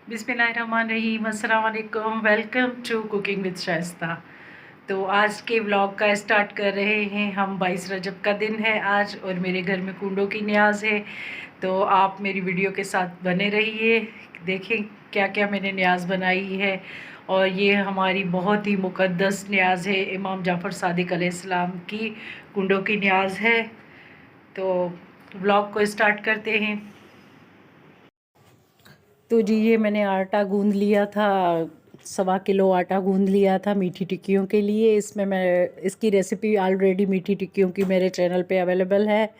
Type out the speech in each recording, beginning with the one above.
बिस्मिल्लाहिर्रहमानिर्रहीम, अस्सलाम वालेकुम। Welcome to cooking with Shaista. तो आज के व्लॉग का स्टार्ट कर रहे हैं हम। 22 रजब का दिन है आज और मेरे घर में कुंडों की न्याज है। तो आप मेरी वीडियो के साथ बने रहिए, देखें क्या क्या मैंने न्याज बनाई है। और ये हमारी बहुत ही मुक़द्दस न्याज है, इमाम जाफ़र सादिक अलैहिस्सलाम की कुंडों की न्याज है। तो व्लॉग को स्टार्ट करते हैं। तो जी ये मैंने आटा गूंद लिया था, 1.25 किलो आटा गूंद लिया था मीठी टिक्कियों के लिए। इसमें मैं इसकी रेसिपी ऑलरेडी मीठी टिक्कियों की मेरे चैनल पे अवेलेबल है।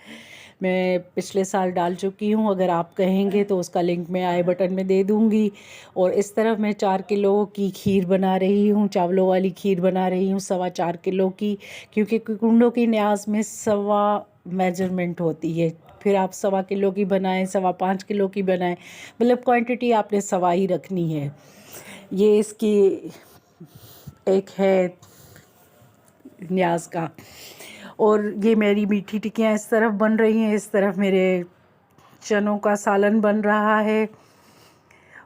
मैं पिछले साल डाल चुकी हूँ, अगर आप कहेंगे तो उसका लिंक मैं आई बटन में दे दूँगी। और इस तरफ मैं 4 किलो की खीर बना रही हूँ, चावलों वाली खीर बना रही हूँ 4.25 किलो की, क्योंकि कुंडों की न्याज में सवा मेजरमेंट होती है। फिर आप 1.25 किलो की बनाएं, 5.25 किलो की बनाएं, मतलब क्वांटिटी आपने सवा ही रखनी है। ये इसकी एक है न्याज का। और ये मेरी मीठी टिक्कियाँ इस तरफ बन रही हैं, इस तरफ मेरे चनों का सालन बन रहा है।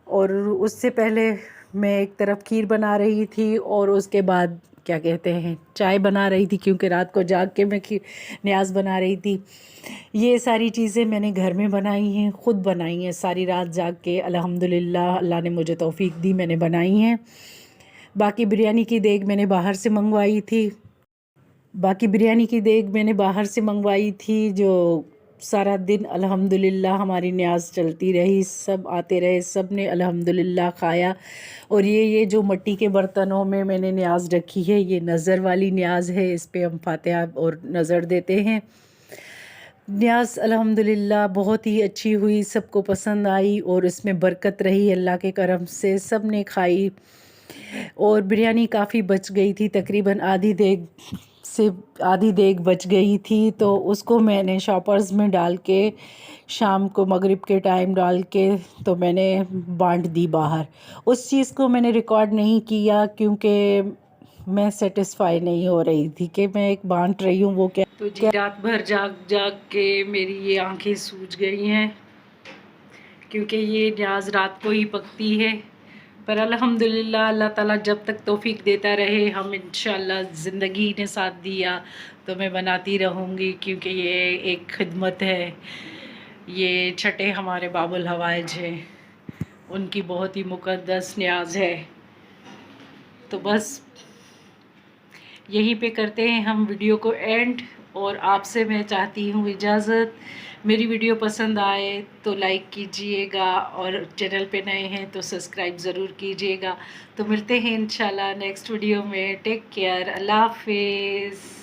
और उससे पहले मैं एक तरफ खीर बना रही थी और उसके बाद क्या कहते हैं चाय बना रही थी, क्योंकि रात को जाग के मैं खीर न्याज बना रही थी। ये सारी चीज़ें मैंने घर में बनाई हैं, ख़ुद बनाई हैं, सारी रात जाग के अल्हम्दुलिल्लाह अल्लाह ने मुझे तौफीक दी, मैंने बनाई हैं। बाकी बिरयानी की देग मैंने बाहर से मंगवाई थी। जो सारा दिन अल्हम्दुलिल्लाह हमारी न्याज चलती रही, सब आते रहे, सब ने अल्हम्दुलिल्लाह खाया। और ये जो मिट्टी के बर्तनों में मैंने न्याज रखी है, ये नज़र वाली न्याज है, इस पे हम फातिहा और नज़र देते हैं। न्याज अल्हम्दुलिल्लाह बहुत ही अच्छी हुई, सबको पसंद आई और इसमें बरकत रही अल्लाह के करम से, सब ने खाई। और बिरयानी काफ़ी बच गई थी, तकरीबन आधी देग बच गई थी, तो उसको मैंने शॉपर्स में डाल के शाम को मगरिब के टाइम डाल के तो मैंने बांट दी बाहर। उस चीज़ को मैंने रिकॉर्ड नहीं किया, क्योंकि मैं सेटिस्फाई नहीं हो रही थी कि मैं एक बांट रही हूँ वो क्या। तो जी रात भर जाग जाग के मेरी ये आंखें सूज गई हैं, क्योंकि ये न्याज रात को ही पकती है। पर अल्हम्दुलिल्लाह अल्लाह ताला जब तक तौफीक देता रहे, हम इंशाल्लाह ज़िंदगी ने साथ दिया तो मैं बनाती रहूँगी, क्योंकि ये एक खिदमत है। ये छठे हमारे बाबुल हवाइज हैं, उनकी बहुत ही मुक़द्दस न्याज है। तो बस यहीं पे करते हैं हम वीडियो को एंड। और आपसे मैं चाहती हूँ इजाज़त। मेरी वीडियो पसंद आए तो लाइक कीजिएगा, और चैनल पे नए हैं तो सब्सक्राइब ज़रूर कीजिएगा। तो मिलते हैं इंशाल्लाह नेक्स्ट वीडियो में। टेक केयर, अल्लाह हाफिज़।